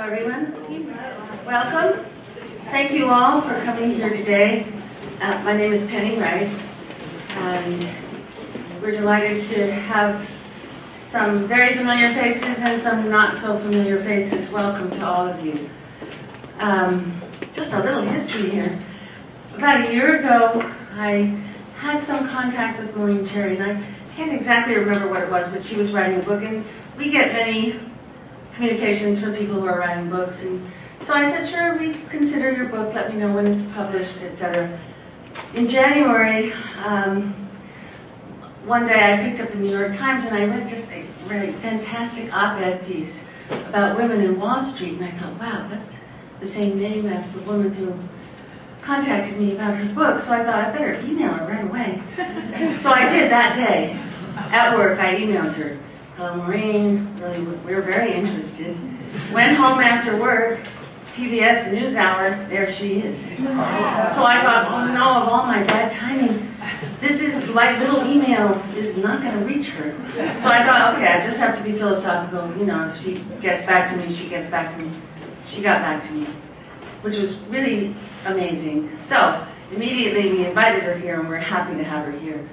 everyone. Welcome. Thank you all for coming here today. My name is Penny Wright, and we're delighted to have some very familiar faces and some not so familiar faces. Welcome to all of you. Just a little history here. About a year ago, I had some contact with Maureen, and I can't exactly remember what it was, but she was writing a book, and we get many communications from people who are writing books, and so I said, sure, we consider your book, let me know when it's published, etc. In January, one day I picked up the New York Times and I read just a really fantastic op-ed piece about women in Wall Street, and I thought, wow, that's the same name as the woman who contacted me about her book, so I thought I better email her right away. So I did that day. At work, I emailed her. Hello, Maureen, really, we're very interested. Went home after work, PBS NewsHour, there she is. So I thought, oh no, of all my bad timing, this is, my little email is not going to reach her. So I thought, okay, I just have to be philosophical. You know, if she gets back to me, she gets back to me. She got back to me, which was really amazing. So immediately we invited her here, and we're happy to have her here.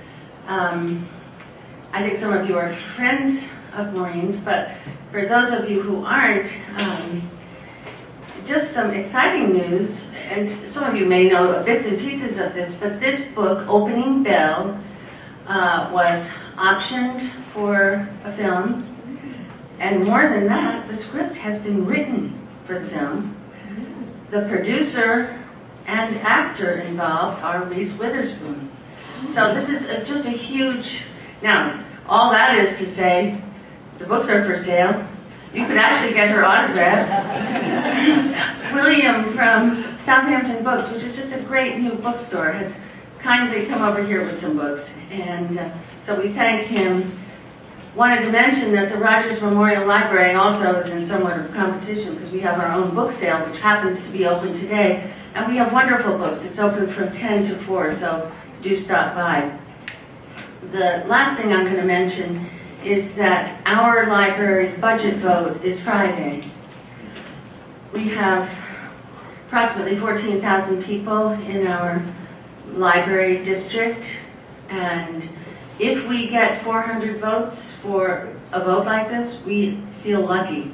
I think some of you are friends of Maureen's, but for those of you who aren't, just some exciting news, and some of you may know bits and pieces of this, but this book, Opening Belle, was optioned for a film, and more than that, the script has been written for the film. The producer and actor involved are Reese Witherspoon. So this is just a huge, now, all that is to say, the books are for sale. You could actually get her autograph. William from Southampton Books, which is just a great new bookstore, has kindly come over here with some books. And so we thank him. Wanted to mention that the Rogers Memorial Library also is in somewhat of competition because we have our own book sale, which happens to be open today. And we have wonderful books. It's open from 10 to 4, so do stop by. The last thing I'm going to mention is that our library's budget vote is Friday. We have approximately 14,000 people in our library district, and if we get 400 votes for a vote like this, we feel lucky.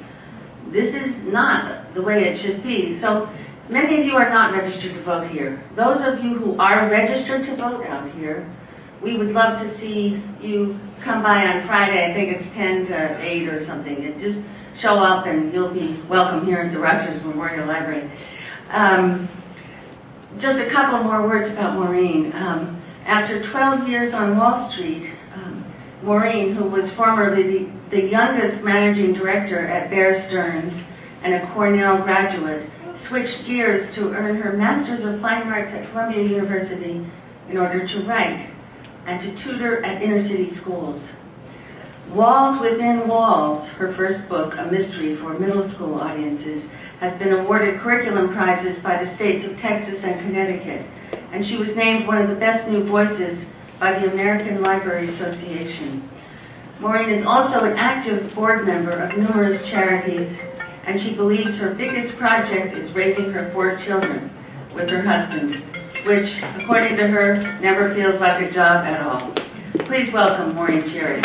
This is not the way it should be. So many of you are not registered to vote here. Those of you who are registered to vote out here, we would love to see you come by on Friday. I think it's 10 to 8 or something. And just show up and you'll be welcome here at the Rogers Memorial Library. Just a couple more words about Maureen. After 12 years on Wall Street, Maureen, who was formerly the youngest managing director at Bear Stearns and a Cornell graduate, switched gears to earn her Master's of Fine Arts at Columbia University in order to write and to tutor at inner city schools. Walls Within Walls, her first book, a mystery for middle school audiences, has been awarded curriculum prizes by the states of Texas and Connecticut, and she was named one of the best new voices by the American Library Association. Maureen is also an active board member of numerous charities, and she believes her biggest project is raising her 4 children with her husband, which, according to her, never feels like a job at all. Please welcome Maureen Cherry.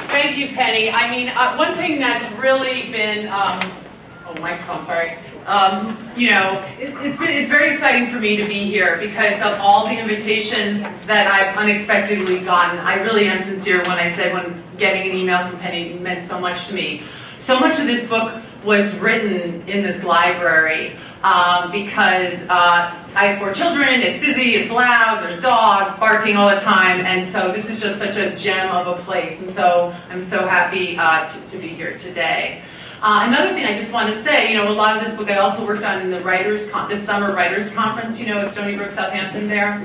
Thank you, Penny. I mean, one thing that's really been, oh, microphone, sorry. You know, it's very exciting for me to be here because of all the invitations that I've unexpectedly gotten. I really am sincere when I say when getting an email from Penny meant so much to me. So much of this book was written in this library because I have 4 children, it's busy, it's loud, there's dogs barking all the time, and so this is just such a gem of a place, and so I'm so happy to be here today. Another thing I just want to say, you know, a lot of this book I also worked on in the this summer Writers Conference, you know, at Stony Brook, Southampton there,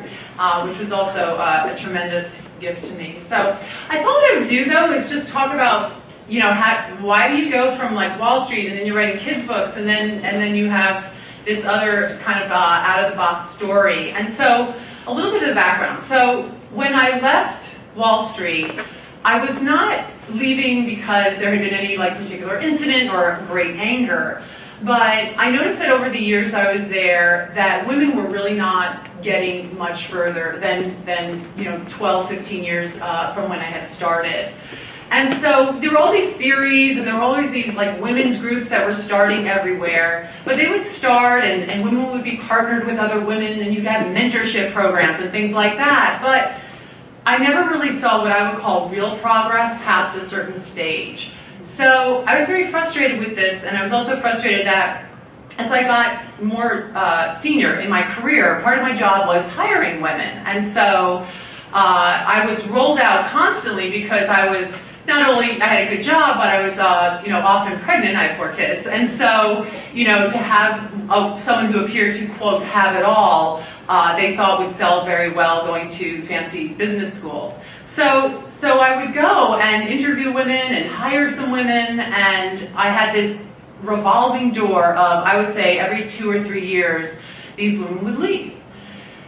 which was also a tremendous gift to me. So I thought what I would do, though, is just talk about, you know, why do you go from like Wall Street and then you're writing kids books and then you have this other kind of out-of-the-box story. And so a little bit of the background. So when I left Wall Street, I was not leaving because there had been any particular incident or great anger, but I noticed that over the years I was there that women were really not getting much further than 12, 15 years from when I had started. And so there were all these theories, and there were always these women's groups that were starting everywhere. But they would start, and women would be partnered with other women, and you'd have mentorship programs and things like that. But I never really saw what I would call real progress past a certain stage. So I was very frustrated with this, and I was also frustrated that as I got more senior in my career, part of my job was hiring women. And so I was rolled out constantly because I was not only, I had a good job, but I was often pregnant. I have 4 kids. And so, to have someone who appeared to, quote, have it all, they thought would sell very well going to fancy business schools. So I would go and interview women and hire some women, and I had this revolving door of, I would say, every 2 or 3 years, these women would leave.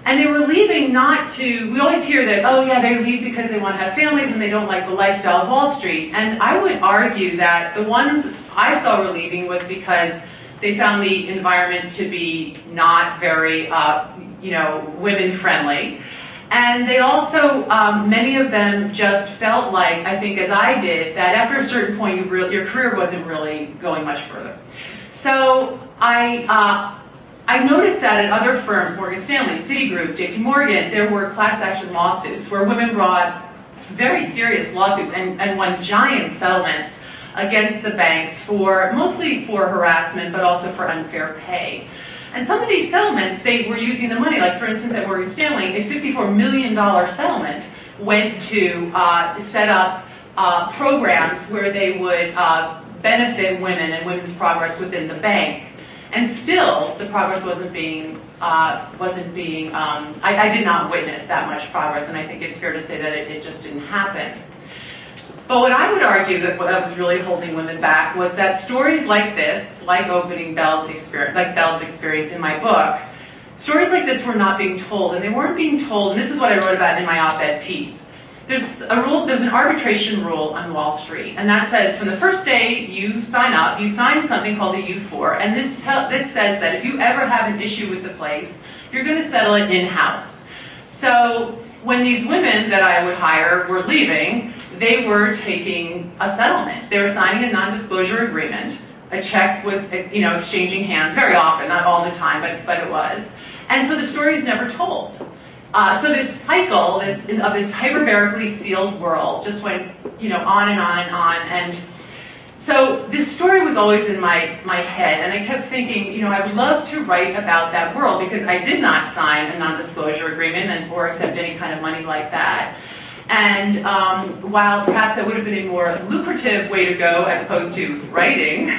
And they were leaving not to, we always hear that, oh yeah, they leave because they want to have families and they don't like the lifestyle of Wall Street. And I would argue that the ones I saw were leaving was because they found the environment to be not very, women friendly. And they also, many of them just felt like, I think as I did, that after a certain point your career wasn't really going much further. So I noticed that at other firms, Morgan Stanley, Citigroup, JP Morgan, there were class action lawsuits where women brought very serious lawsuits and won giant settlements against the banks mostly for harassment, but also for unfair pay. And some of these settlements, they were using the money, like for instance at Morgan Stanley, a $54 million settlement went to set up programs where they would benefit women and women's progress within the bank. And still, the progress wasn't being, I did not witness that much progress, and I think it's fair to say that it just didn't happen. But what I would argue that what was really holding women back was that stories like this, like Belle's experience in my book, stories like this were not being told, and they weren't being told, and this is what I wrote about in my op-ed piece. There's an arbitration rule on Wall Street, and that says from the first day you sign up, you sign something called a U4, and this says that if you ever have an issue with the place, you're going to settle it in-house. So when these women that I would hire were leaving, they were taking a settlement. They were signing a non-disclosure agreement. A check was, exchanging hands very often, not all the time, but it was. And so the story is never told. So this cycle of this hyperbarically sealed world just went, on and on and on. And so this story was always in my head, and I kept thinking, I would love to write about that world because I did not sign a non-disclosure agreement or accept any kind of money like that. And while perhaps that would have been a more lucrative way to go as opposed to writing,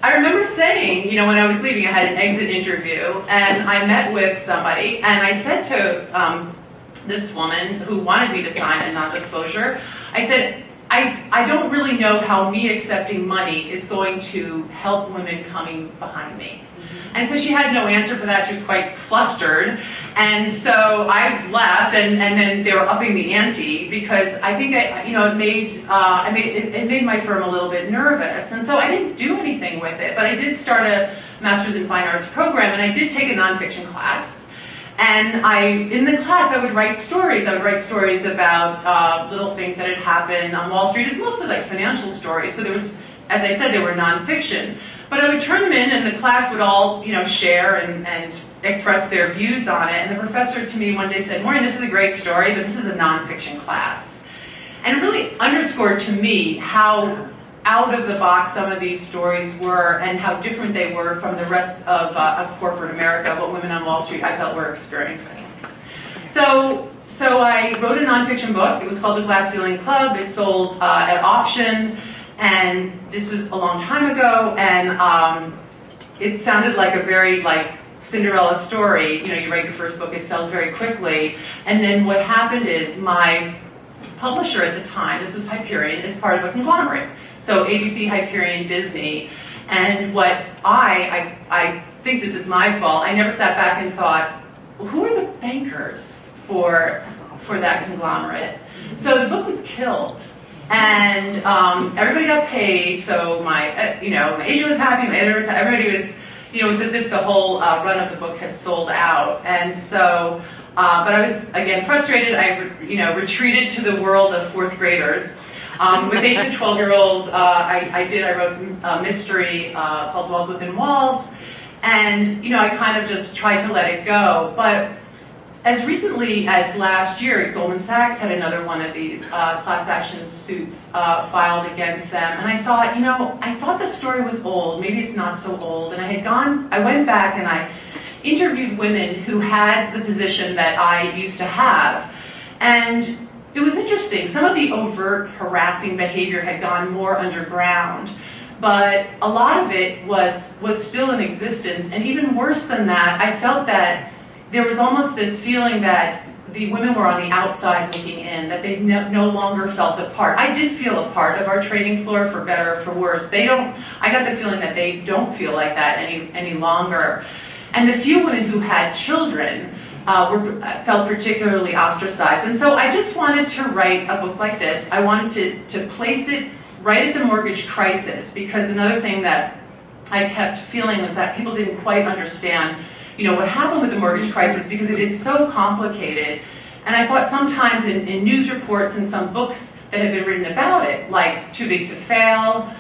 I remember saying, when I was leaving, I had an exit interview, and I met with somebody, and I said to this woman who wanted me to sign a non-disclosure, I said, I don't really know how me accepting money is going to help women coming behind me. And so she had no answer for that. She was quite flustered. And so I left, and then they were upping the ante because I think it made my firm a little bit nervous. And so I didn't do anything with it, but I did start a Master's in Fine Arts program, and I did take a nonfiction class. And in the class, I would write stories. I would write stories about little things that had happened on Wall Street. It's mostly like financial stories. So there was, as I said, they were nonfiction. But I would turn them in, and the class would all, share and express their views on it. And the professor to me one day said, Maureen, this is a great story, but this is a nonfiction class. And it really underscored to me how out of the box some of these stories were and how different they were from the rest of corporate America, what women on Wall Street I felt were experiencing. So I wrote a nonfiction book. It was called The Glass Ceiling Club. It sold at auction. And this was a long time ago, and it sounded like a very Cinderella story. You write your first book, it sells very quickly, and then what happened is my publisher at the time, this was Hyperion, is part of a conglomerate. So ABC, Hyperion, Disney, and what I think this is my fault, I never sat back and thought, who are the bankers for for that conglomerate. So the book was killed. And everybody got paid, so my agent was happy, my editor was happy, everybody was, it was as if the whole run of the book had sold out. And so, but I was, again, frustrated. I, retreated to the world of fourth graders. With 8 to 12-year-olds, I wrote a mystery called Walls Within Walls, and, I kind of just tried to let it go. But as recently as last year, Goldman Sachs had another one of these class action suits filed against them. And I thought, I thought the story was old. Maybe it's not so old. And I went back and I interviewed women who had the position that I used to have. And it was interesting. Some of the overt harassing behavior had gone more underground. But a lot of it was still in existence. And even worse than that, I felt that there was almost this feeling that the women were on the outside looking in, that they no longer felt a part. I did feel a part of our training floor, for better or for worse. I got the feeling that they don't feel like that any longer. And the few women who had children felt particularly ostracized. And so I just wanted to write a book like this. I wanted to place it right at the mortgage crisis, because another thing that I kept feeling was that people didn't quite understand what happened with the mortgage crisis, because it is so complicated. And I thought sometimes in news reports and some books that have been written about it, like Too Big to Fail,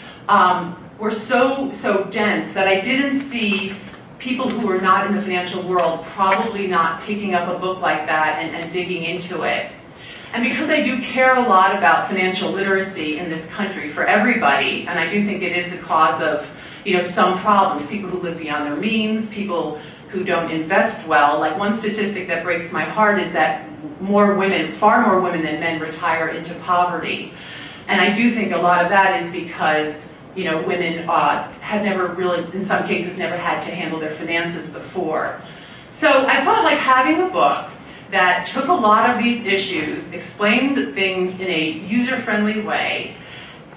were so dense that I didn't see people who were not in the financial world probably not picking up a book like that and digging into it. And because I do care a lot about financial literacy in this country for everybody, and I do think it is the cause of some problems, people who live beyond their means, people who don't invest well. Like, one statistic that breaks my heart is that far more women than men retire into poverty. And I do think a lot of that is because, women have never really, in some cases, never had to handle their finances before. So I felt like having a book that took a lot of these issues, explained things in a user-friendly way,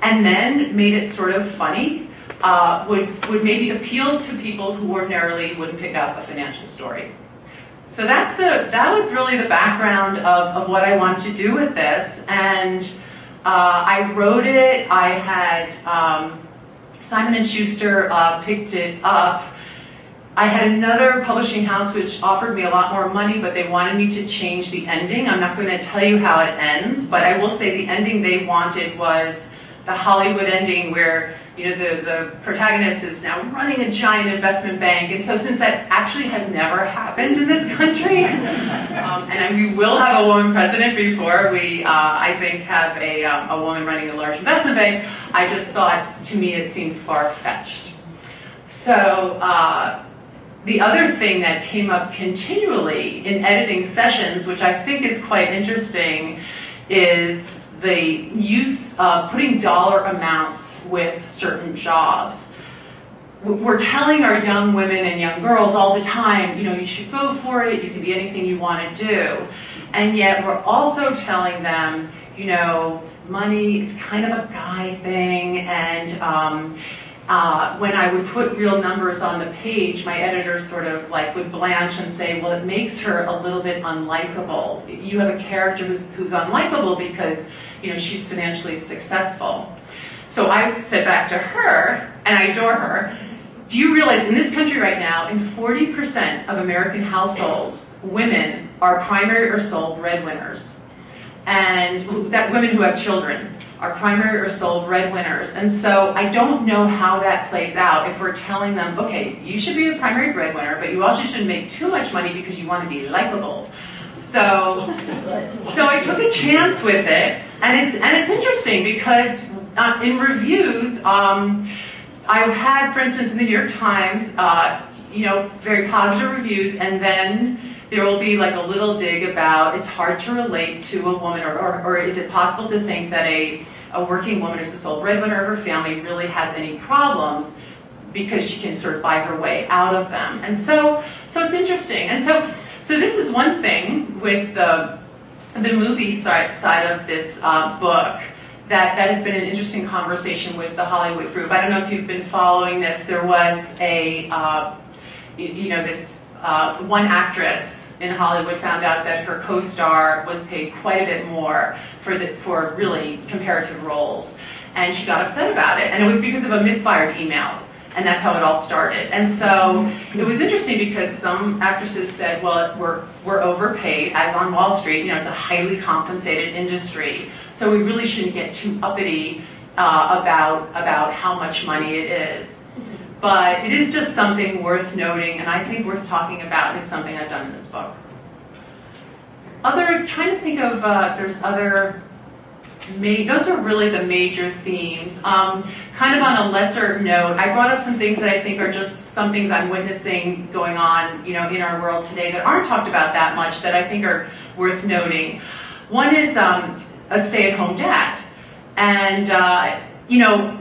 and then made it sort of funny, would maybe appeal to people who ordinarily wouldn't pick up a financial story. So that was really the background of what I wanted to do with this. And I wrote it. I had Simon & Schuster picked it up. I had another publishing house which offered me a lot more money, but they wanted me to change the ending. I'm not going to tell you how it ends, but I will say the ending they wanted was the Hollywood ending, where the protagonist is now running a giant investment bank. And so, since that actually has never happened in this country, and we will have a woman president before we, I think, have a woman running a large investment bank, I just thought, to me, it seemed far-fetched. So the other thing that came up continually in editing sessions, which I think is quite interesting, is the use of putting dollar amounts with certain jobs. We're telling our young women and young girls all the time, you should go for it, you can be anything you want to do. And yet we're also telling them, money, it's kind of a guy thing, and when I would put real numbers on the page, my editors sort of would blanch and say, well, it makes her a little bit unlikable. You have a character who's unlikable because she's financially successful. So I said back to her, and I adore her, do you realize in this country right now, in 40% of American households, women are primary or sole breadwinners? And that women who have children are primary or sole breadwinners. And so I don't know how that plays out if we're telling them, okay, you should be the primary breadwinner, but you also shouldn't make too much money because you want to be likable. So I took a chance with it, and it's interesting because in reviews, I've had, for instance, in the New York Times, very positive reviews, and then there will be a little dig about it's hard to relate to a woman, or is it possible to think that a working woman who's the sole breadwinner of her family really has any problems because she can sort of buy her way out of them. And so it's interesting. And so this is one thing with the movie side of this book that has been an interesting conversation with the Hollywood group. I don't know if you've been following this. There was this one actress in Hollywood found out that her co-star was paid quite a bit more for really comparative roles. And she got upset about it. And it was because of a misfired email. And that's how it all started. And so it was interesting because some actresses said, well, we're overpaid, as on Wall Street. You know, it's a highly compensated industry. So we really shouldn't get too uppity about how much money it is. But it is just something worth noting, and I think worth talking about. It's something I've done in this book. Trying to think of, there's other, those are really the major themes. Kind of on a lesser note, I brought up some things that I think are just some things I'm witnessing going on, you know, in our world today that aren't talked about that much that I think are worth noting. One is a stay-at-home dad. And, you know,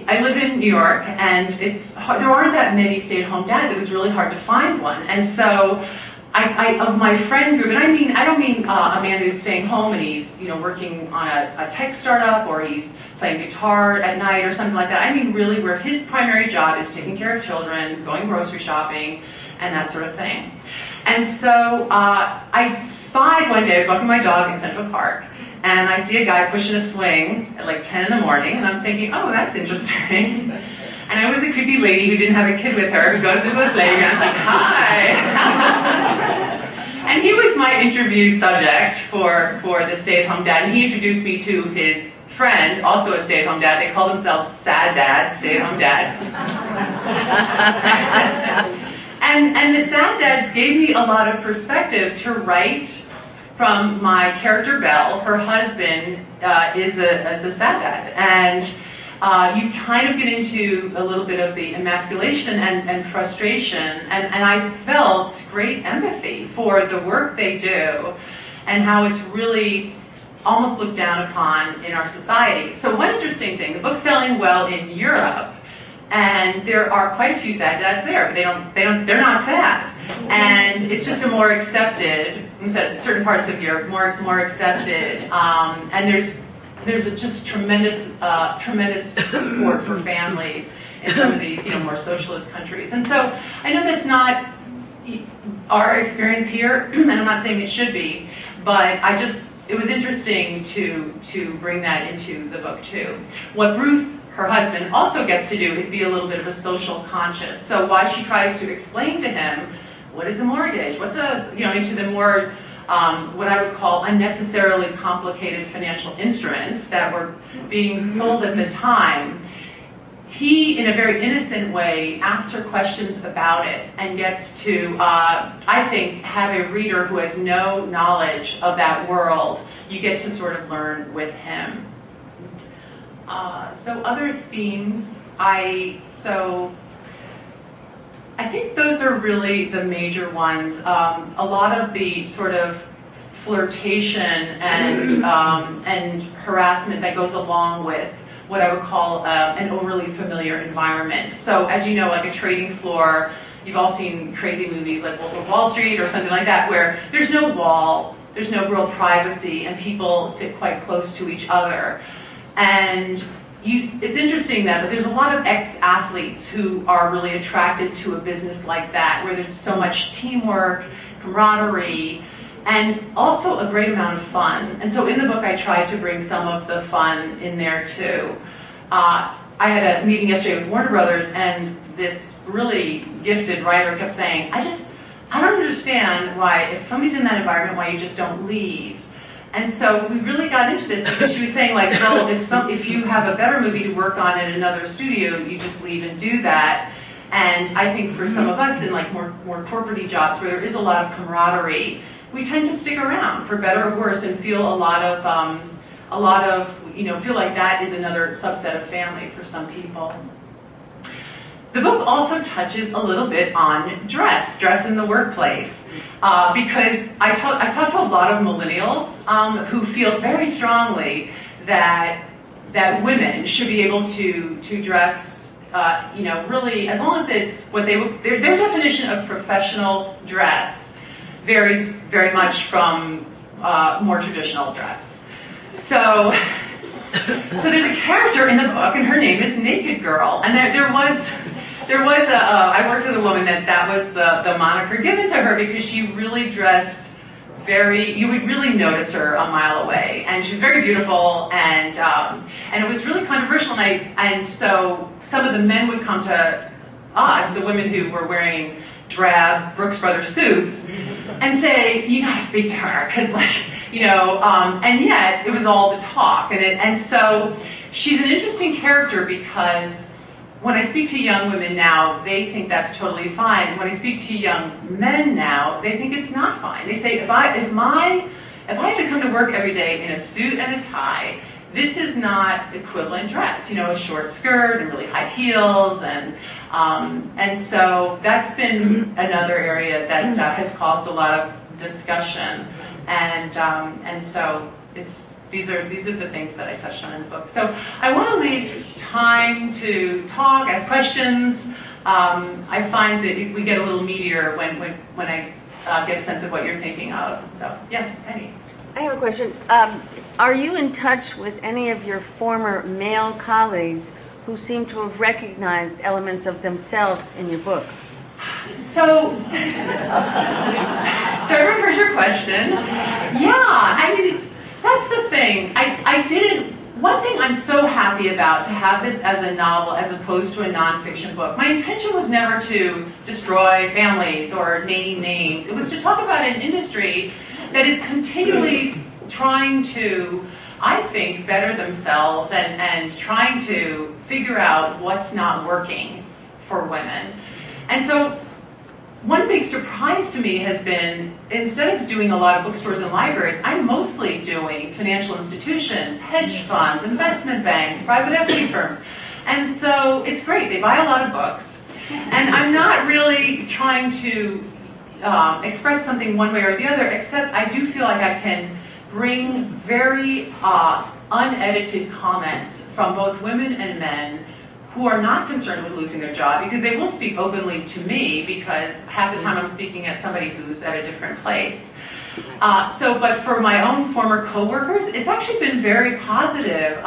I live in New York, and there aren't that many stay-at-home dads. It was really hard to find one. And so of my friend group, and I don't mean a man who's staying home and he's, you know, working on a tech startup, or he's playing guitar at night or something like that. I mean really where his primary job is taking care of children, going grocery shopping, and that sort of thing. And so I spied one day, I was walking my dog in Central Park, and I see a guy pushing a swing at like 10 in the morning, and I'm thinking, oh, that's interesting. And I was a creepy lady who didn't have a kid with her, who goes into the playground, like, hi. And he was my interview subject for the stay-at-home dad, and he introduced me to his friend, also a stay-at-home dad. They call themselves Sad Dad, Stay-at-Home Dad. And the Sad Dads gave me a lot of perspective to write from my character Belle. Her husband is a sad dad, and you kind of get into a little bit of the emasculation and frustration, and I felt great empathy for the work they do and how it's really almost looked down upon in our society. So one interesting thing, the book's selling well in Europe, and there are quite a few sad dads there, but they're not sad. And it's just a more accepted, instead of certain parts of Europe, more accepted, and there's a just tremendous support for families in some of these, you know, more socialist countries. And so I know that's not our experience here, and I'm not saying it should be, but it was interesting to bring that into the book too. What Bruce, her husband, also gets to do is be a little bit of a social conscious. So while she tries to explain to him, what is a mortgage? What's into the more what I would call unnecessarily complicated financial instruments that were being sold at the time, he, in a very innocent way, asks her questions about it and gets to, I think, have a reader who has no knowledge of that world. You get to sort of learn with him. So other themes, I think those are really the major ones. A lot of the sort of flirtation and harassment that goes along with what I would call an overly familiar environment. So as you know, like a trading floor, you've all seen crazy movies like Wolf of Wall Street or something like that, where there's no walls, there's no real privacy, and people sit quite close to each other. And it's interesting that there's a lot of ex-athletes who are really attracted to a business like that, where there's so much teamwork, camaraderie, and also a great amount of fun. And so in the book, I tried to bring some of the fun in there too. I had a meeting yesterday with Warner Brothers, and this really gifted writer kept saying, I don't understand why, if somebody's in that environment, why you just don't leave. And so we really got into this because she was saying, like, well, if you have a better movie to work on at another studio, you just leave and do that. And I think for some of us in like more corporate-y jobs where there is a lot of camaraderie, we tend to stick around for better or worse and feel a lot of feel like that is another subset of family for some people. The book also touches a little bit on dress in the workplace, because I talk to a lot of millennials who feel very strongly that women should be able to dress, really, as long as it's what their definition of professional dress varies very much from more traditional dress. So there's a character in the book, and her name is Naked Girl, and there was There was I worked with a woman that was the moniker given to her because she really dressed you would really notice her a mile away, and she was very beautiful, and it was really controversial, and so some of the men would come to us, the women who were wearing drab Brooks Brothers suits, and say, you gotta speak to her, because and yet it was all the talk, and so she's an interesting character because when I speak to young women now, they think that's totally fine. When I speak to young men now, they think it's not fine. They say, if I have to come to work every day in a suit and a tie, this is not equivalent dress. A short skirt and really high heels, and so that's been another area that has caused a lot of discussion, and so These are the things that I touched on in the book. So I want to leave time to talk, ask questions. I find that we get a little meatier when I get a sense of what you're thinking of. So yes, Penny. I have a question. Are you in touch with any of your former male colleagues who seem to have recognized elements of themselves in your book? So everyone heard your question. Yeah, I mean, that's the thing. One thing I'm so happy about to have this as a novel as opposed to a nonfiction book. My intention was never to destroy families or name names. It was to talk about an industry that is continually trying to, I think, better themselves and trying to figure out what's not working for women. And so one big surprise to me has been, instead of doing a lot of bookstores and libraries, I'm mostly doing financial institutions, hedge funds, investment banks, private equity firms. And so it's great, they buy a lot of books. And I'm not really trying to express something one way or the other, except I do feel like I can bring very unedited comments from both women and men who are not concerned with losing their job, because they will speak openly to me, because half the time I'm speaking at somebody who's at a different place. But for my own former coworkers, it's actually been very positive.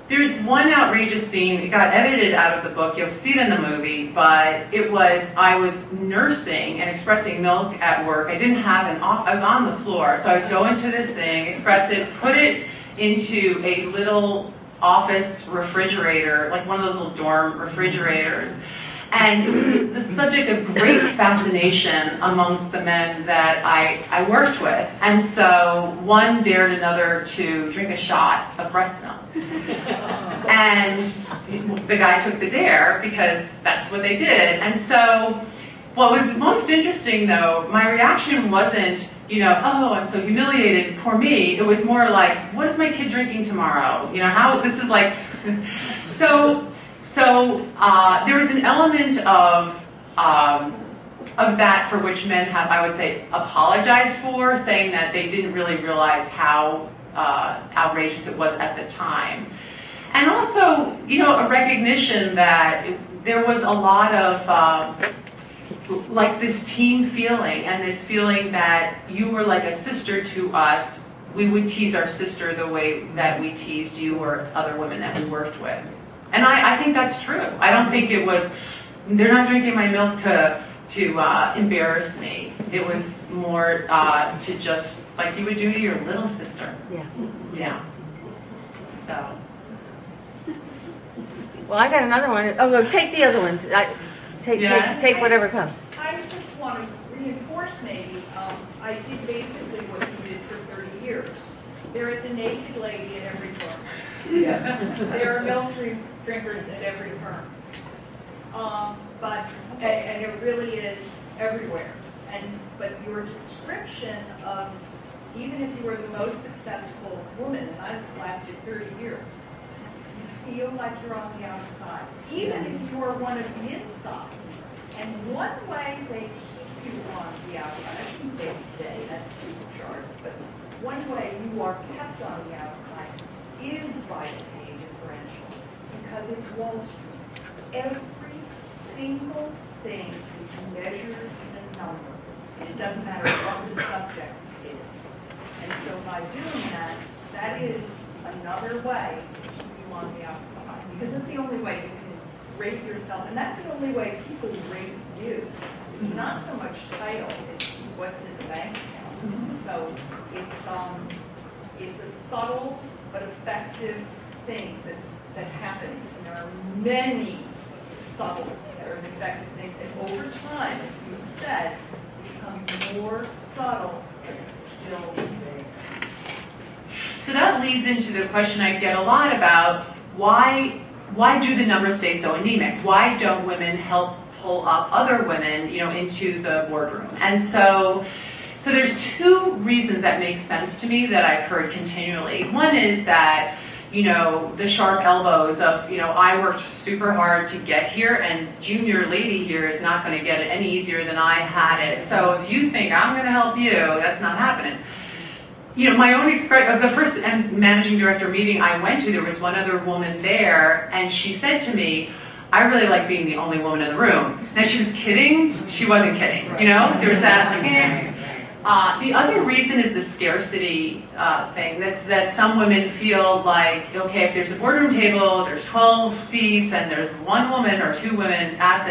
There's one outrageous scene, it got edited out of the book, you'll see it in the movie, but I was nursing and expressing milk at work. I didn't have I was on the floor, so I would go into this thing, express it, put it into a little office refrigerator, like one of those little dorm refrigerators. And it was the subject of great fascination amongst the men that I worked with. And so one dared another to drink a shot of breast milk. And the guy took the dare because that's what they did. And so what was most interesting, though, my reaction wasn't, oh, I'm so humiliated, poor me. It was more like, what is my kid drinking tomorrow? How this is like. So there was an element of that for which men have, I would say, apologized for, saying that they didn't really realize how outrageous it was at the time. And also, a recognition that there was a lot of like this team feeling, and this feeling that you were like a sister to us. We would tease our sister the way that we teased you or other women that we worked with. And I think that's true. I don't think it was, they're not drinking my milk to embarrass me. It was more to just, like you would do to your little sister. Yeah. Yeah. So. Well, I got another one. Oh, no, take the other ones. Take whatever comes. I just want to reinforce maybe, I did basically what you did for 30 years. There is a naked lady at every firm. Yes. There are milk drinkers at every firm. And it really is everywhere. But your description of, even if you were the most successful woman, and I've lasted 30 years, you feel like you're on the outside, even if you are one of the inside. And one way they keep you on the outside, I shouldn't say they, that's too short, but one way you are kept on the outside is by the pay differential, because it's Wall Street. Every single thing is measured in a number, and it doesn't matter what the subject is. And so by doing that, that is another way to keep you on the outside, because it's the only way you can rate yourself, and that's the only way people rate you. It's not so much title, it's what's in the bank account. So it's a subtle but effective thing that happens. And there are many subtle or effective things. And over time, as you have said, it becomes more subtle, but still big. So that leads into the question I get a lot about why do the numbers stay so anemic? Why don't women help pull up other women, into the boardroom? And so there's two reasons that make sense to me that I've heard continually. One is that, the sharp elbows of, I worked super hard to get here, and junior lady here is not going to get it any easier than I had it. So if you think I'm going to help you, that's not happening. My own experience, the first managing director meeting I went to, there was one other woman there, and she said to me, I really like being the only woman in the room. Now, she was kidding. She wasn't kidding, There was that, like, eh. The other reason is the scarcity thing. That some women feel like, okay, if there's a boardroom table, there's 12 seats, and there's one woman or two women at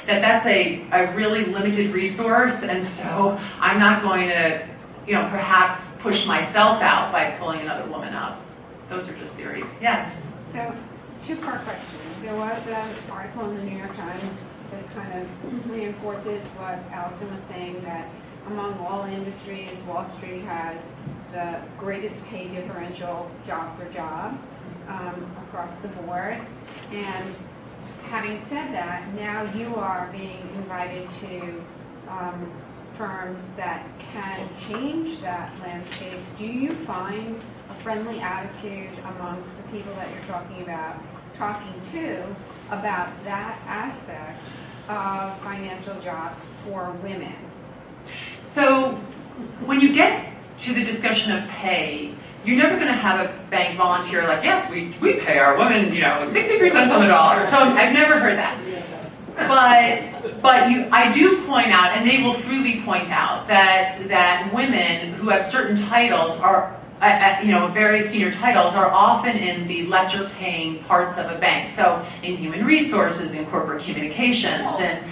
that's a really limited resource, and so I'm not going to, perhaps push myself out by pulling another woman up. Those are just theories. Yes? So, two-part question. There was an article in the New York Times that kind of reinforces what Allison was saying, that among all industries, Wall Street has the greatest pay differential job for job across the board. And having said that, now you are being invited to firms that can change that landscape. Do you find a friendly attitude amongst the people that you're talking to about that aspect of financial jobs for women? So when you get to the discussion of pay, you're never going to have a bank volunteer like, yes, we pay our women, 63 cents on the dollar. So I've never heard that. But I do point out, and they will freely point out, that women who have certain titles are, very senior titles, are often in the lesser paying parts of a bank. So in human resources, in corporate communications, and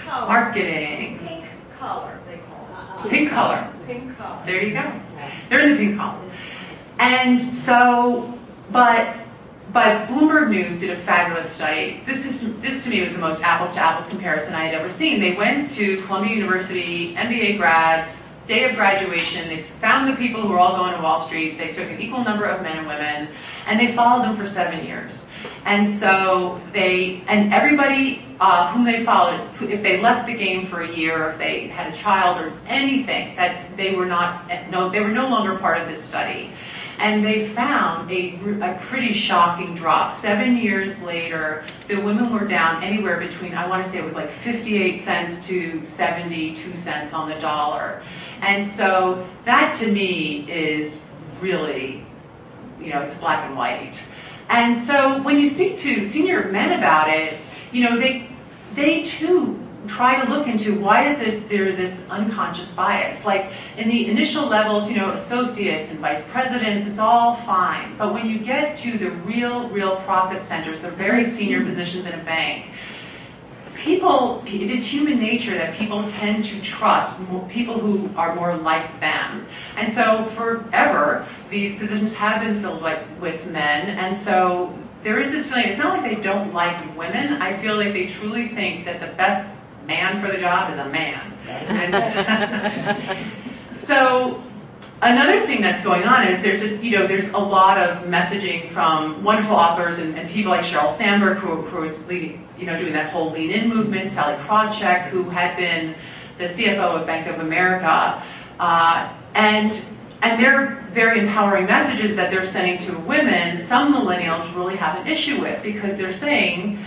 marketing. Pink collar, they call it. Pink collar. Pink collar. There you go. They're in the pink collar. And so, but Bloomberg News did a fabulous study. This to me was the most apples to apples comparison I had ever seen. They went to Columbia University, MBA grads, day of graduation. They found the people who were all going to Wall Street. They took an equal number of men and women, and they followed them for 7 years. And so everybody whom they followed, if they left the game for a year, or if they had a child or anything, that they were no longer part of this study. And they found a pretty shocking drop. 7 years later, the women were down anywhere between, I want to say it was like 58 cents to 72 cents on the dollar. And so that to me is really, it's black and white. And so when you speak to senior men about it, they too try to look into why is there this unconscious bias. Like in the initial levels, associates and vice presidents, it's all fine. But when you get to the real profit centers, the very senior positions in a bank, it is human nature that people tend to trust people who are more like them. And so forever, these positions have been filled with men. And so there is this feeling, it's not like they don't like women. I feel like they truly think that the best man for the job is a man. So another thing that's going on is there's a lot of messaging from wonderful authors and people like Sheryl Sandberg, who is leading, doing that whole lean in movement, Sally Krawcheck, who had been the CFO of Bank of America, and they're very empowering messages that they're sending to women. Some millennials really have an issue with, because they're saying,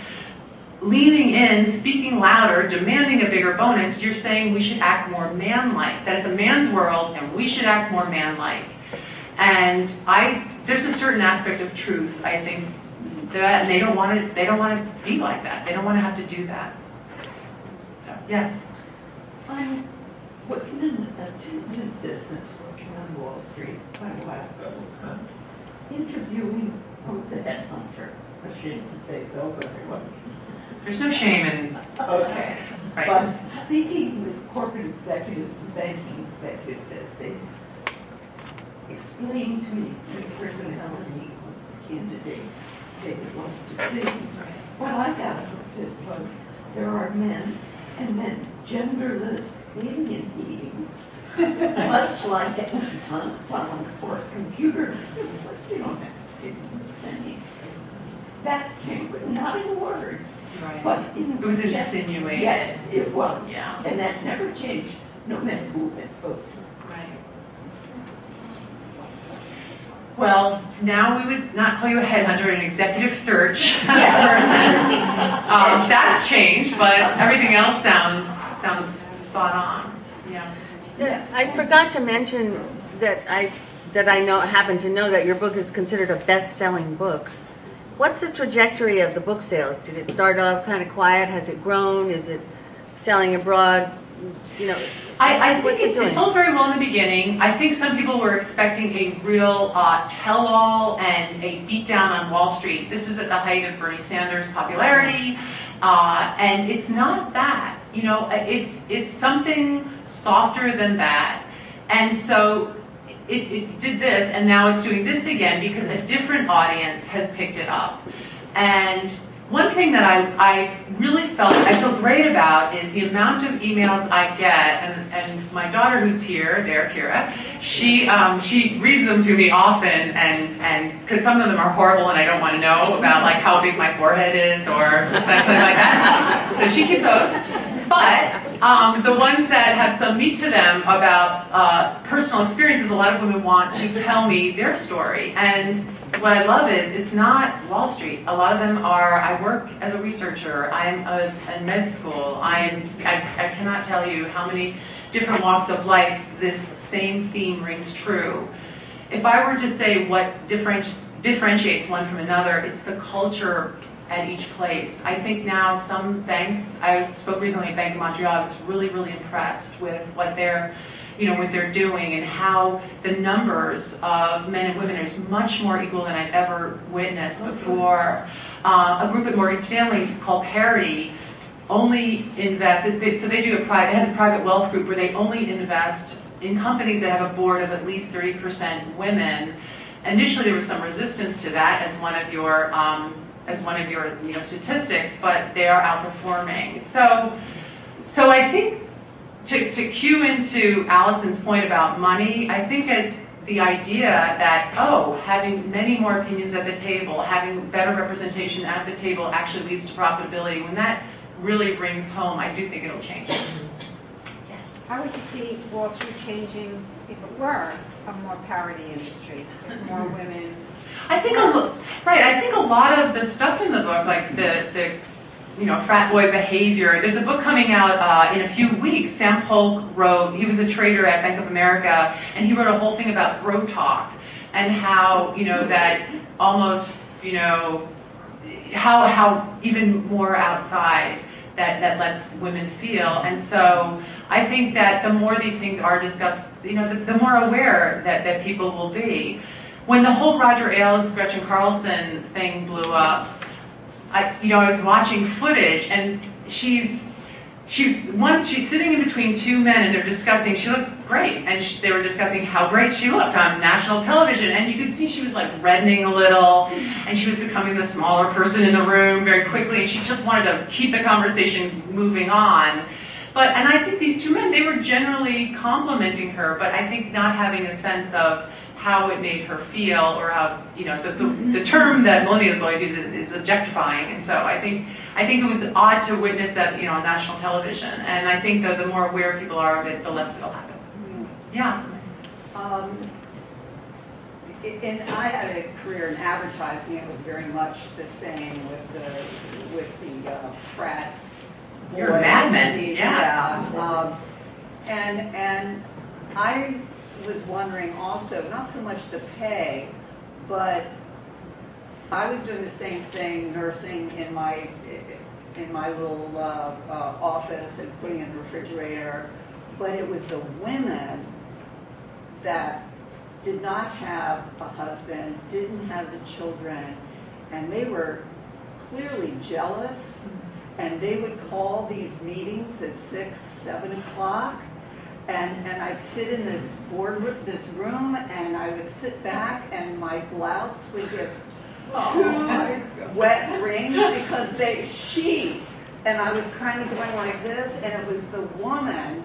leaning in, speaking louder, demanding a bigger bonus, you're saying we should act more man-like, that it's a man's world and we should act more man-like. And there's a certain aspect of truth, I think, that and they don't want to be like that. They don't want to have to do that. So, yes. I was in an attendant business working on Wall Street quite a while ago, interviewing, I was a headhunter, ashamed to say so, but I was. There's no shame in, Okay. right? But speaking with corporate executives and banking executives as they explained to me the personality of candidates they would like to see, what I got out of it was there are men and then genderless alien beings, much like an automaton or a computer. You don't have to say that came, not in words, Right. but in It was gesture. insinuated. Yes, it was. Yeah. And that never changed, no matter who I spoke to. Right. Well, now we would not call you a headhunter, an executive search person. That's changed, but everything else sounds spot on. Yeah. Yes. I forgot to mention that I happen to know that your book is considered a best-selling book. What's the trajectory of the book sales? Did it start off kind of quiet? Has it grown? Is it selling abroad? You know, I what's think it doing? it sold very well in the beginning. I think some people were expecting a real tell-all and a beatdown on Wall Street. This was at the height of Bernie Sanders' popularity, and it's not that. You know, it's something softer than that. And so it did this, and now it's doing this again because a different audience has picked it up. And one thing that I really I feel great about is the amount of emails I get, and my daughter who's here, there, Kira, she reads them to me often, and because some of them are horrible and I don't want to know about like how big my forehead is or something like that. So she keeps those. But the ones that have some meat to them about personal experiences, a lot of women want to tell me their story. And what I love is it's not Wall Street. A lot of them are, I work as a researcher, I'm in med school, I cannot tell you how many different walks of life this same theme rings true. If I were to say what differentiates one from another, it's the culture at each place. I think now some banks, I spoke recently at Bank of Montreal, I was really, really impressed with what they're doing and how the numbers of men and women is much more equal than I've ever witnessed before. A group at Morgan Stanley called Parity only invests, so they do it has a private wealth group where they only invest in companies that have a board of at least 30% women. Initially there was some resistance to that as one of your statistics, but they are outperforming. So I think to cue into Allison's point about money, I think as the idea that, having many more opinions at the table, having better representation at the table actually leads to profitability, when that really rings home, I do think it'll change. Yes. How would you see Wall Street changing if it were a more parity industry, if more women? I think a lot of the stuff in the book, like the frat boy behavior. There's a book coming out in a few weeks. Sam Polk wrote, he was a trader at Bank of America, and he wrote a whole thing about throw talk and how, that almost, how even more outside that lets women feel. And so I think that the more these things are discussed, the more aware that people will be. When the whole Roger Ailes, Gretchen Carlson thing blew up, I was watching footage, and she's sitting in between two men, and they're discussing. She looked great, and they were discussing how great she looked on national television, and you could see she was like reddening a little, and she was becoming the smaller person in the room very quickly, and she just wanted to keep the conversation moving on. And I think these two men, they were generally complimenting her, but I think not having a sense of how it made her feel, or how, the term that millennials always use is objectifying. And so I think it was odd to witness that, on national television. And I think the more aware people are of it, the less it'll happen. Yeah. And I had a career in advertising. It was very much the same with the frat boys. You're a Mad Men, yeah. And I was wondering also, not so much the pay, but I was doing the same thing, nursing in my little office and putting in the refrigerator, but it was the women that did not have a husband, didn't have the children, and they were clearly jealous, and they would call these meetings at 6, 7 o'clock, and I'd sit in this room, and I would sit back, and my blouse would get 2 wet rings because and I was kind of going like this, and it was the woman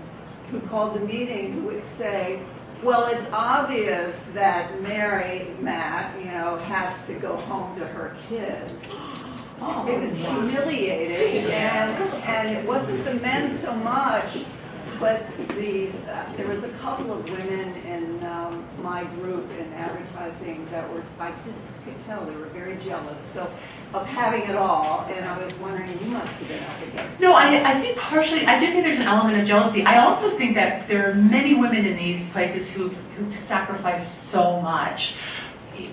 who called the meeting who would say, well, it's obvious that Mary Matt, has to go home to her kids. It was humiliating, and it wasn't the men so much, but there was a couple of women in my group in advertising that I just could tell they were very jealous of having it all, and I was wondering, you must have been up against No, I think partially, I do think there's an element of jealousy. I also think that there are many women in these places who've sacrificed so much.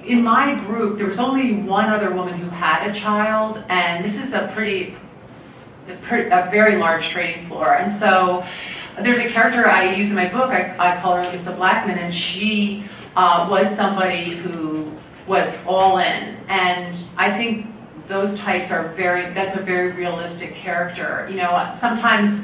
In my group, there was only one other woman who had a child, and this is a very large trading floor. And so there's a character I use in my book, I call her Lisa Blackman, and she was somebody who was all in. And I think those types that's a very realistic character. Sometimes,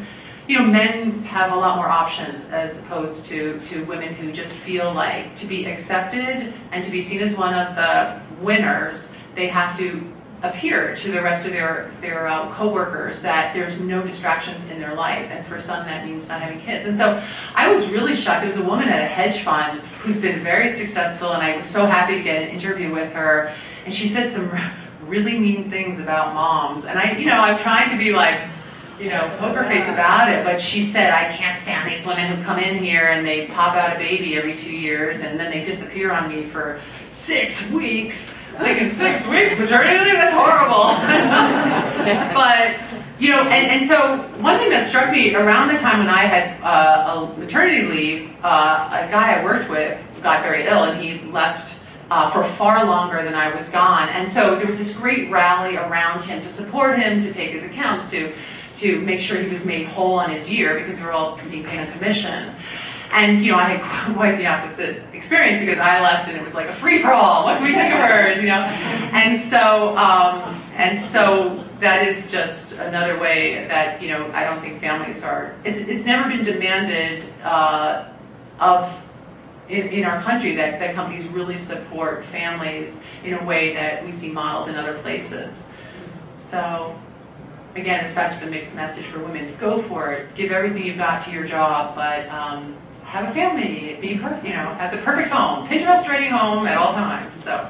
men have a lot more options as opposed to women who just feel like to be accepted and to be seen as one of the winners, they have to appear to the rest of their co-workers that there's no distractions in their life, and for some that means not having kids. And so I was really shocked. There was a woman at a hedge fund who's been very successful, and I was so happy to get an interview with her, and she said some really mean things about moms, and I'm trying to be like, poker face about it, but she said, I can't stand these women who come in here and they pop out a baby every 2 years and then they disappear on me for 6 weeks. Like in 6 weeks, maternity leave, that's horrible. But, and so one thing that struck me around the time when I had a maternity leave, a guy I worked with got very ill and he left for far longer than I was gone. And so there was this great rally around him to support him, to take his accounts, to make sure he was made whole on his year because we were all being paid a commission. And I had quite the opposite experience because I left and it was like a free-for-all. What can we take of hers, And so that is just another way that I don't think families are. It's never been demanded in our country that companies really support families in a way that we see modeled in other places. So. Again, it's back to the mixed message for women. Go for it. Give everything you've got to your job, but have a family. Be perfect. Have the perfect home. Pinterest ready home at all times. So,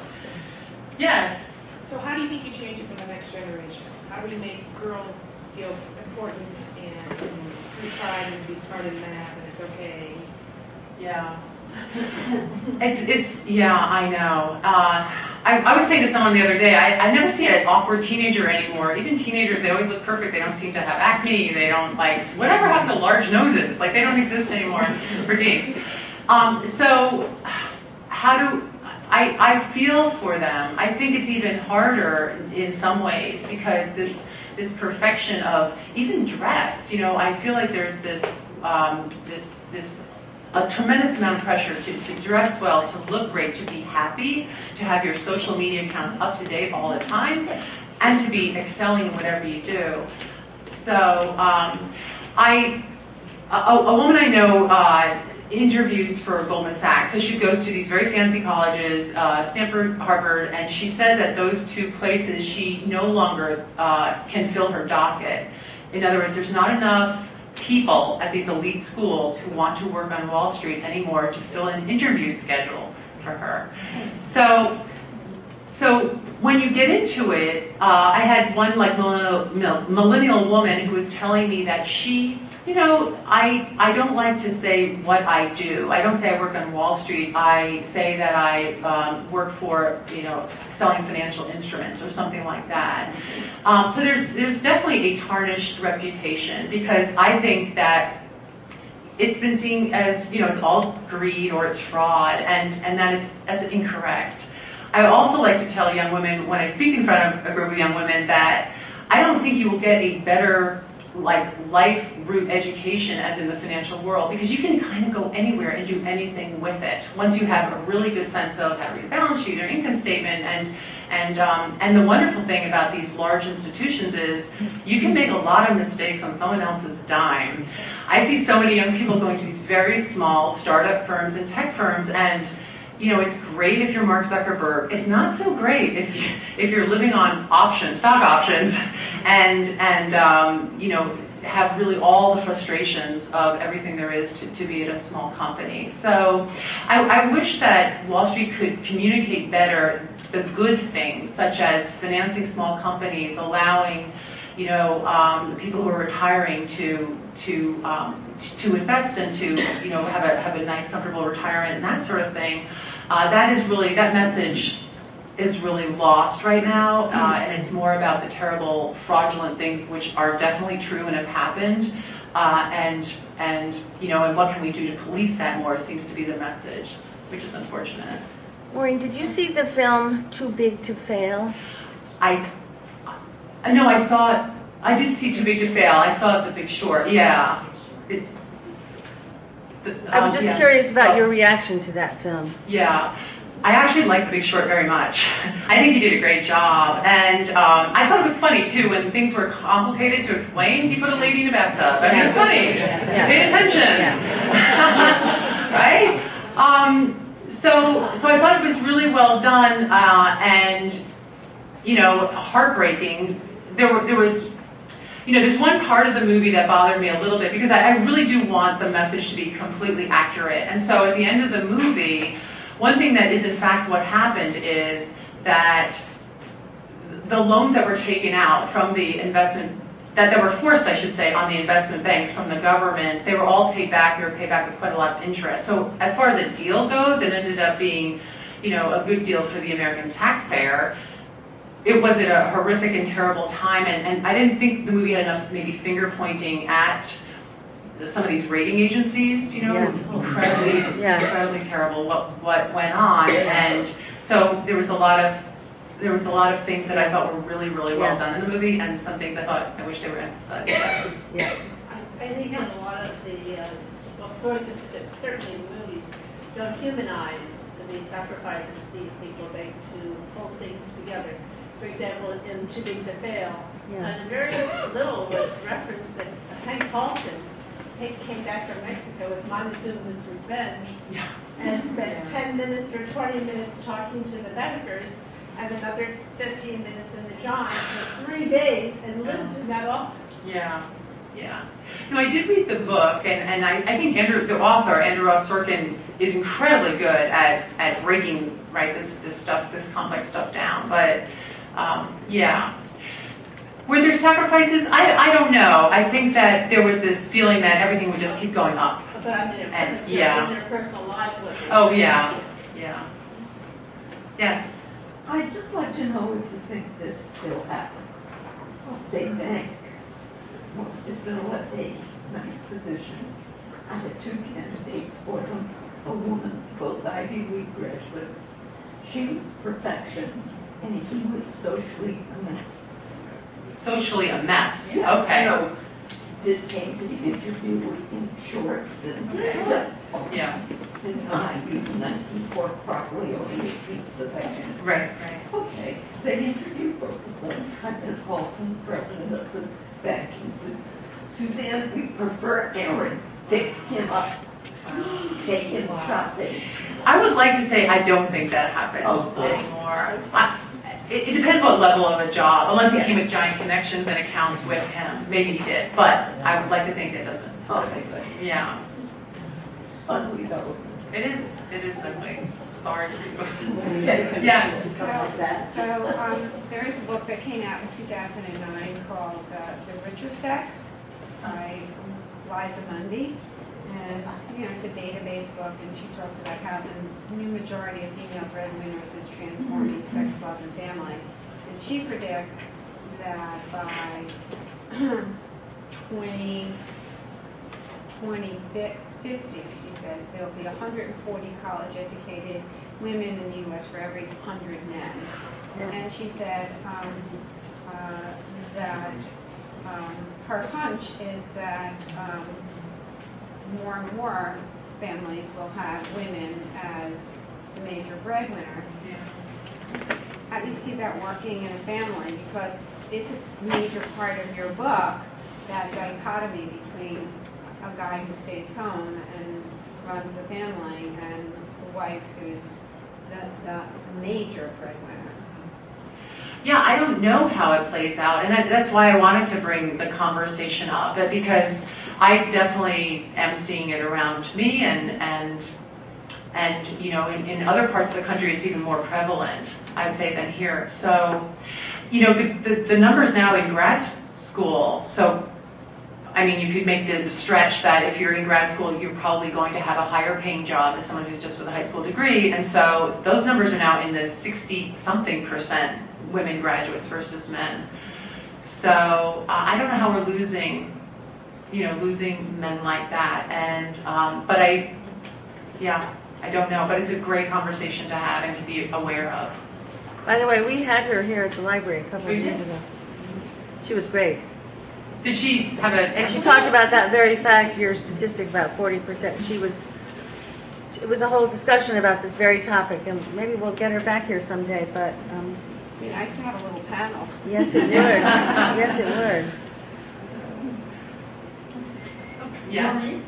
yes. So, how do you think you change it for the next generation? How do we make girls feel important and take pride and be smart in math and it's okay? Yeah. I know. I was saying to someone the other day, I never see an awkward teenager anymore. Even teenagers, they always look perfect. They don't seem to have acne. They don't whatever happened to large noses? They don't exist anymore for teens. So I feel for them. I think it's even harder in some ways because this perfection of even dress, I feel like there's a tremendous amount of pressure to dress well, to look great, to be happy, to have your social media accounts up to date all the time, and to be excelling in whatever you do. So a woman I know interviews for Goldman Sachs. So she goes to these very fancy colleges, Stanford, Harvard, and she says at those 2 places she no longer can fill her docket. In other words, there's not enough people at these elite schools who want to work on Wall Street anymore to fill an interview schedule for her. So when you get into it, I had one millennial woman who was telling me that she, I don't like to say what I do. I don't say I work on Wall Street. I say that I work for, selling financial instruments or something like that. So there's definitely a tarnished reputation because I think that it's been seen as, it's all greed or it's fraud, and that's incorrect. I also like to tell young women when I speak in front of a group of young women that I don't think you will get a better life route education as in the financial world because you can kind of go anywhere and do anything with it once you have a really good sense of how to read a balance sheet or income statement And the wonderful thing about these large institutions is you can make a lot of mistakes on someone else's dime. I see so many young people going to these very small startup firms and tech firms, and it's great if you're Mark Zuckerberg. It's not so great if you're living on stock options, and have really all the frustrations of everything there is to be at a small company. So I wish that Wall Street could communicate better the good things, such as financing small companies, allowing the people who are retiring to invest and to have a nice, comfortable retirement and that sort of thing. That message is really lost right now, and it's more about the terrible, fraudulent things which are definitely true and have happened, and what can we do to police that more seems to be the message, which is unfortunate. Maureen, did you see the film Too Big to Fail? No, I saw it. I did see Too Big to Fail. I saw The Big Short. Yeah. I was just curious about your reaction to that film. Yeah. I actually like The Big Short very much. I think he did a great job, and I thought it was funny too when things were complicated to explain. He put a lady in a bathtub. I mean, it's funny. Yeah. Pay attention, right? So I thought it was really well done, and heartbreaking. There's one part of the movie that bothered me a little bit because I really do want the message to be completely accurate, and so at the end of the movie. One thing that is in fact what happened is that the loans that were taken out from the investment, that were forced, I should say, on the investment banks from the government, they were all paid back. They were paid back with quite a lot of interest. So as far as a deal goes, it ended up being, a good deal for the American taxpayer. It was at a horrific and terrible time, and I didn't think the movie had enough maybe finger pointing at some of these rating agencies, Yeah. it was incredibly terrible what went on, and so there was a lot of things that I thought were really, really well done in the movie, and some things I thought I wish they were emphasized. Yeah. I think in a lot of certainly the movies don't humanize the sacrifices of these people make to pull things together. For example, in Too Big to Fail, very little was referenced that Hank Paulson came back from Mexico with Montezuma's Revenge and spent 10 minutes or 20 minutes talking to the bankers and another 15 minutes in the John for 3 days and lived in that office. Yeah. No, I did read the book, and I think the author, Andrew Ross Sorkin, is incredibly good at breaking this complex stuff down. But were there sacrifices? I don't know. I think that there was this feeling that everything would just keep going up. But I mean, And, in their personal lives. Oh, yeah. Yes. I'd just like to know if you think this still happens. They bank wanted to fill a nice position. I had 2 candidates for them, a woman, both Ivy League graduates. She was perfection, and he was socially a mess. Socially a mess. Yes, Okay. no, came to the interview in shorts and denied using knives and fork properly over 8 weeks of that. Right. Okay, they interviewed both of them. I got a call from the president of the bank and says, Suzanne, we prefer Aaron. Fix him up. Take him shopping. I would like to say I don't think that happens anymore. It depends what level of a job, unless he came with giant connections and accounts with him. Maybe he did, but I would like to think it doesn't. Okay, good. Yeah. Ugly though. It is ugly. Sorry. Yes. Yes. So there is a book that came out in 2009 called The Richer Sex by Liza Mundy. And, it's a database book, and she talks about how the new majority of female breadwinners is transforming sex, love, and family. And she predicts that by 2050, she says, there'll be 140 college-educated women in the U.S. for every 100 men. And she said that her hunch is that more and more families will have women as the major breadwinner. you see that working in a family? Because it's a major part of your book, that dichotomy between a guy who stays home and runs the family and a wife who's the major breadwinner. Yeah, I don't know how it plays out, and that's why I wanted to bring the conversation up, but because I definitely am seeing it around me, and you know, in other parts of the country, it's even more prevalent, I would say, than here. So, you know, the numbers now in grad school, so, I mean, you could make the stretch that if you're in grad school, you're probably going to have a higher paying job than someone who's just with a high school degree, and so those numbers are now in the 60-something% women graduates versus men. So I don't know how we're losing men like that, and but I don't know, but it's a great conversation to have and to be aware of. By the way, we had her here at the library a couple of We years did? ago. She was great. Did she have a? And she talked about that very fact, your statistic about 40%. It was a whole discussion about this very topic, and maybe we'll get her back here someday, but It'd be nice to have a little panel. yes, it would. Yes, it would. Yes. Maureen?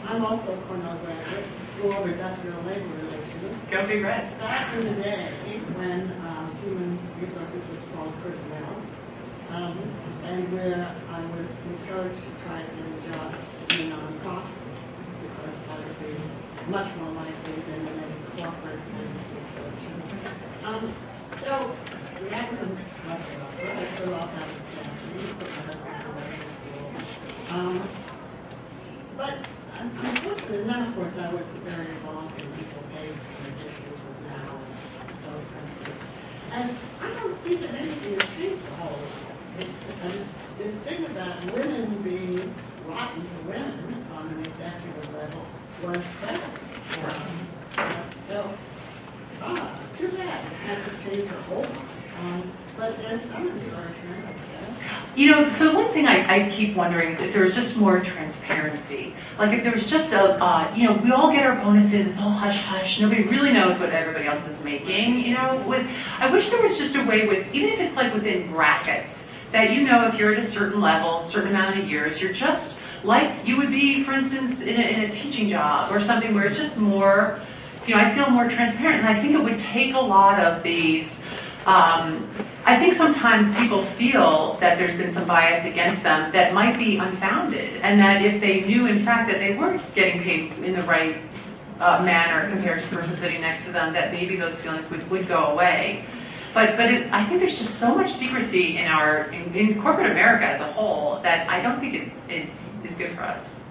I'm also a Cornell graduate, School of Industrial Labor Relations. Go Big Red. Back in the day, when human resources was called personnel, and where I was encouraged to try to get a job in a nonprofit, because that would be much more likely than in any corporate kind of situation. So that was a much rougher. I put off out of Japanese, put my husband to medical school. But unfortunately, then of course I was very involved in equal pay issues with now and those kinds of things. And I don't see that anything has changed a whole lot. This thing about women being rotten to women on an executive level was prevalent. Too bad. It hasn't changed a whole lot. But there's some encouragement, I guess. You know, so one thing I keep wondering is if there was just more transparency. Like if there was just you know, we all get our bonuses, it's all hush-hush, nobody really knows what everybody else is making, you know. I wish there was just a way with, even if it's like within brackets, that you know if you're at a certain level, a certain amount of years, you're just like you would be, for instance, in a teaching job or something where it's just more, you know, I feel more transparent. And I think it would take a lot of these, I think sometimes people feel that there's been some bias against them that might be unfounded, and that if they knew in fact that they weren't getting paid in the right manner compared to the person sitting next to them, that maybe those feelings would go away. But I think there's just so much secrecy in corporate America as a whole that I don't think it is good for us.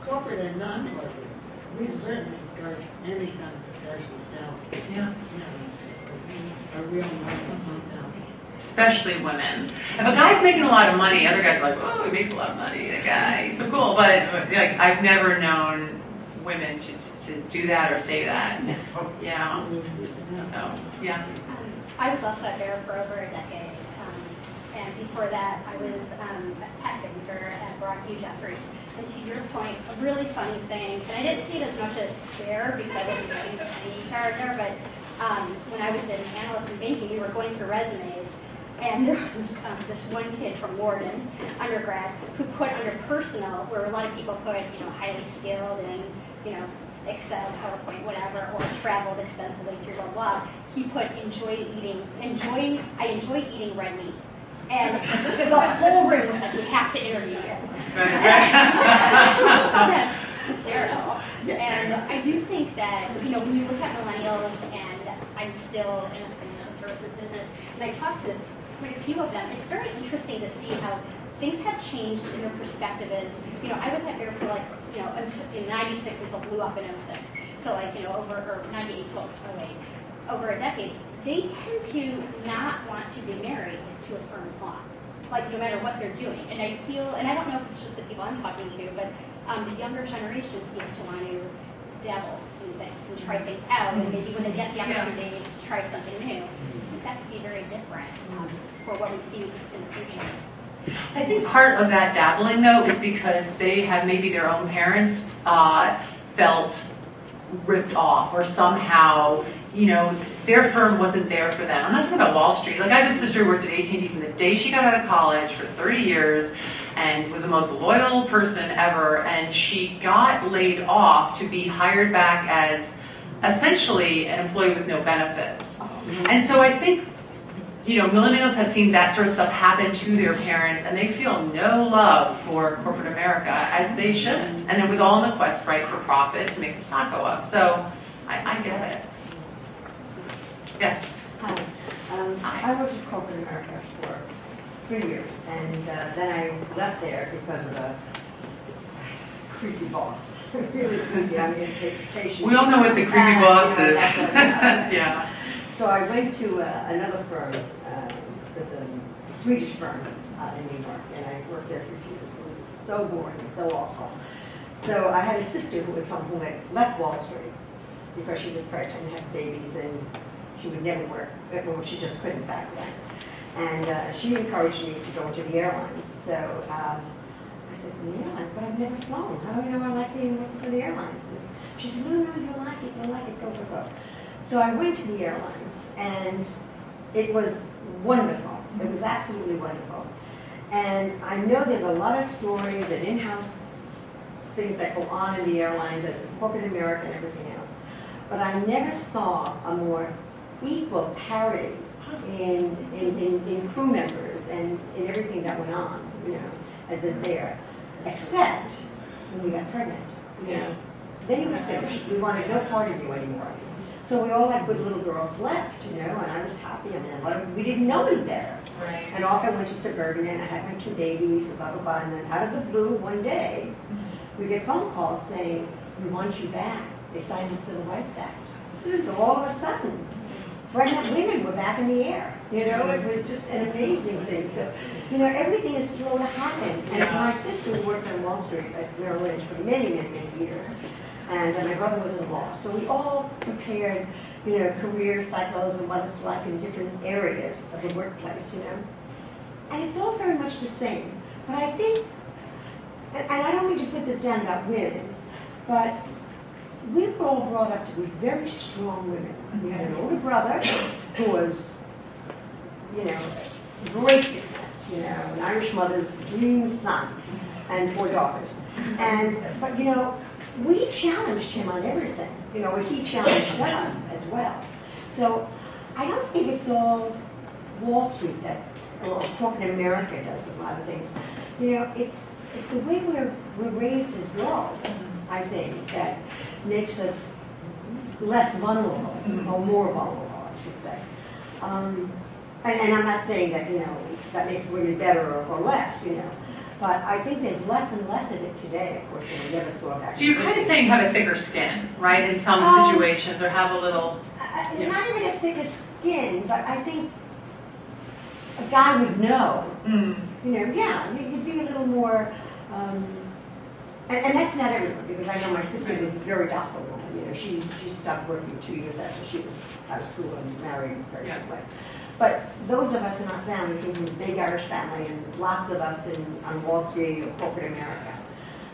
Corporate and non-corporate, we certainly discourage any kind of discussion of salary. Yeah. A real money. Especially women. If a guy's making a lot of money, other guys are like, oh, he makes a lot of money, that guy, he's so cool. But like, I've never known women to do that or say that. Yeah. Oh, yeah. I was also at Belle for over a decade, and before that I was a tech banker at Broadview Jeffries. And to your point, a really funny thing, and I didn't see it as much as there because I wasn't doing any HR there, but when I was an analyst in banking, we were going through resumes, and there was this one kid from Lorden, undergrad, who put under personal, where a lot of people put, you know, highly skilled and, you know, Excel, PowerPoint, whatever, or traveled extensively through blah blah. He put I enjoy eating red meat. And the whole room was like, we have to interview you. I found that hysterical. And I do think that, you know, when you look at millennials, and I'm still in the financial services business, and I talk to quite a few of them, it's very interesting to see how things have changed in their perspective. Is, you know, I was at Bear for like, you know, until in 96 until it blew up in 06. So like, you know, or 98 till 08, over a decade. They tend to not want to be married to a firm's law, like no matter what they're doing. And I feel, and I don't know if it's just the people I'm talking to, but the younger generation seems to want to dabble in things and try things out, and maybe when they get the opportunity to try something new. I think that could be very different for what we see in the future. I think part of that dabbling, though, is because they have maybe their own parents felt ripped off, or somehow, you know, their firm wasn't there for them. I'm not talking about Wall Street. Like I have a sister who worked at AT&T from the day she got out of college for 30 years and was the most loyal person ever, and she got laid off to be hired back as essentially an employee with no benefits. And so I think, you know, millennials have seen that sort of stuff happen to their parents, and they feel no love for corporate America, as they should. And it was all in the quest, right, for profit to make the stock go up. So I get it. Yes. Hi. I worked at corporate America for 3 years, and then I left there because of a creepy boss. Really creepy. I mean, interpretation. We all know what the creepy boss is. Yeah. So I went to another firm, there's a Swedish firm in New York, and I worked there for 2 years. It was so boring, so awful. So I had a sister who was home who had left Wall Street because she was pregnant and had babies, and she would never work. Well, she just couldn't back then. And she encouraged me to go into the airlines. So I said, the airlines, but I've never flown. How do I know I like being working for the airlines? And she said, no, you'll like it, go, go, go. So I went to the airlines, and it was wonderful. It was absolutely wonderful. And I know there's a lot of stories and in-house things that go on in the airlines as corporate America and everything else. But I never saw a more equal parity in crew members and in everything that went on, you know, as in there, except when we got pregnant, you know. Then it was finished. We wanted no part of you anymore. So we all had good little girls left, you know, and I was happy. I mean, we didn't know any better. Right. And off I went to Suburban, and I had my 2 babies, and blah, blah, blah. And then out of the blue, one day, we get phone calls saying, we want you back. They signed the Civil Rights Act. So all of a sudden, pregnant women were back in the air. You know, it was just an amazing thing. So, you know, everything is slow to happen. And my sister worked on Wall Street at Merrill Lynch for many, many, many years. And my brother was in law. So we all compared, you know, career cycles and what it's like in different areas of the workplace, you know. And it's all very much the same. But I think, and I don't mean to put this down about women, but we were all brought up to be very strong women. We had an older brother who was, you know, great success, you know, an Irish mother's dream son and 4 daughters. But, you know, we challenged him on everything, you know, and he challenged us as well. So I don't think it's all Wall Street that, or corporate America does a lot of things. You know, it's the way we're raised as girls, I think, that makes us less vulnerable, or more vulnerable, I should say. And I'm not saying that, you know, that makes women better or less, you know. But I think there's less and less of it today, of course, than we never saw back. So you're kind of saying have a thicker skin, right, in some situations, or have a little... Not even a thicker skin, but I think a guy would know. You know, yeah, you'd be a little more... and that's not everyone, because I know my sister was a very docile woman. You know, she stopped working 2 years after she was out of school and married very quickly. But those of us in our family came from a big Irish family, and lots of us on Wall Street or corporate America.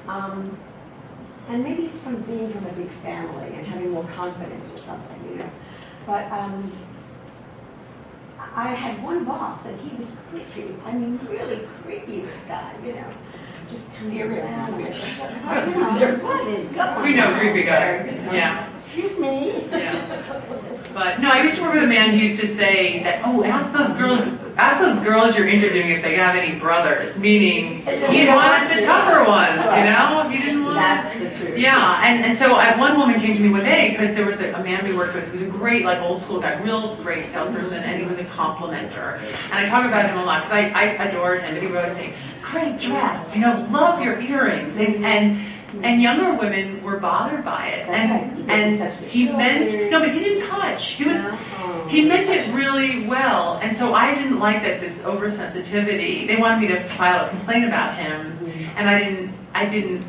And maybe it's from being from a big family and having more confidence or something, you know. But I had one boss, and he was creepy. I mean, really creepy, this guy, you know. Just coming around. What is going on? We know creepy guy. You know? Yeah. Excuse me. Yeah. But no, I used to work with a man who used to say that, oh, ask those girls you're interviewing if they have any brothers, meaning he wanted the tougher ones, you know? He didn't want. That's the truth. Yeah, and so one woman came to me one day because there was a man we worked with who was a great, like, old school guy, real great salesperson, and he was a complimenter. And I talk about him a lot because I adored him, and he would always say, great dress, you know, love your earrings, and younger women were bothered by it, and he meant no, but he didn't touch. He meant it really well, and so I didn't like that this oversensitivity. They wanted me to file a complaint about him, and I didn't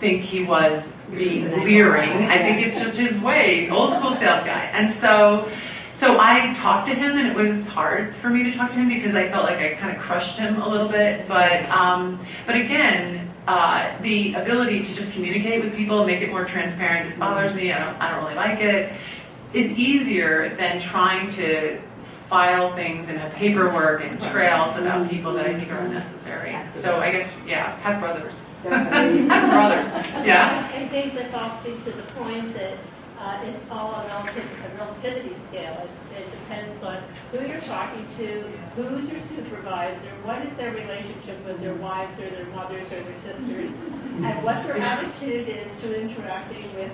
think he was being leering. I think it's just his ways, old school sales guy, and so I talked to him, and it was hard for me to talk to him because I felt like I kind of crushed him a little bit. But again, the ability to just communicate with people, make it more transparent. This bothers me. I don't really like it. is easier than trying to file things and have paperwork and trails about people that I think are unnecessary. So I guess, yeah, have brothers. Have some brothers, yeah. I think this all speaks to the point that it's all a relativity scale. It depends on who you're talking to, who's your supervisor, what is their relationship with their wives or their mothers or their sisters, and what their attitude is to interacting with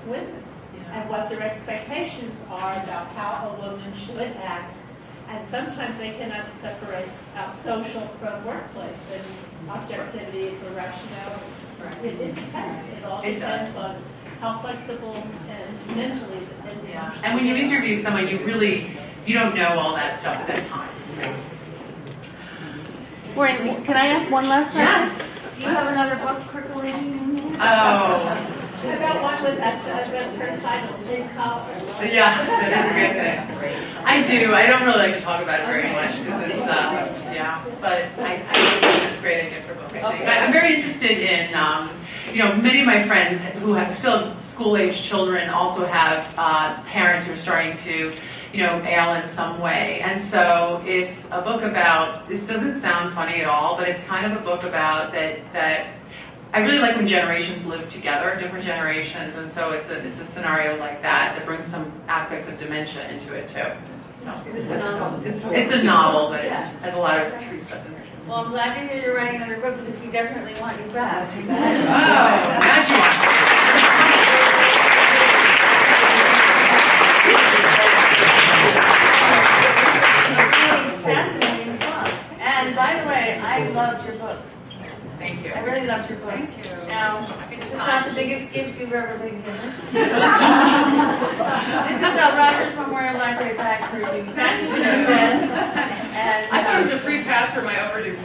women, and what their expectations are about how a woman should act. And sometimes they cannot separate out social from workplace and objectivity from rationality. It depends. It all depends on how flexible and mentally the yeah. And when you interview someone, you don't know all that stuff at that time. Maureen, can I ask one last question? Yes. Do you have another book percolating in here? Oh. I got one with that, her title, State Collar. Yeah, that is a good thing. I do. I don't really like to talk about it very much because it's, yeah. But I think it's a great idea for a book. I think. I'm very interested in, many of my friends who still have school-age children also have parents who are starting to, ail in some way. And so it's a book about, this doesn't sound funny at all, but it's kind of a book about that I really like when generations live together, different generations, and so it's a scenario like that brings some aspects of dementia into it too. So Is this a novel? it's a novel, but it has a lot of true stuff in there. Well, I'm glad to hear you're writing another book because we definitely want you back. Oh, now she wants. It's fascinating book. And by the way, I loved your book. Thank you. I really loved your book. Thank you. Now, this is not the biggest gift you've ever been given. This is a Rogers Memorial Library pack for you. Matches your best. And I thought it was a free pass for my overdue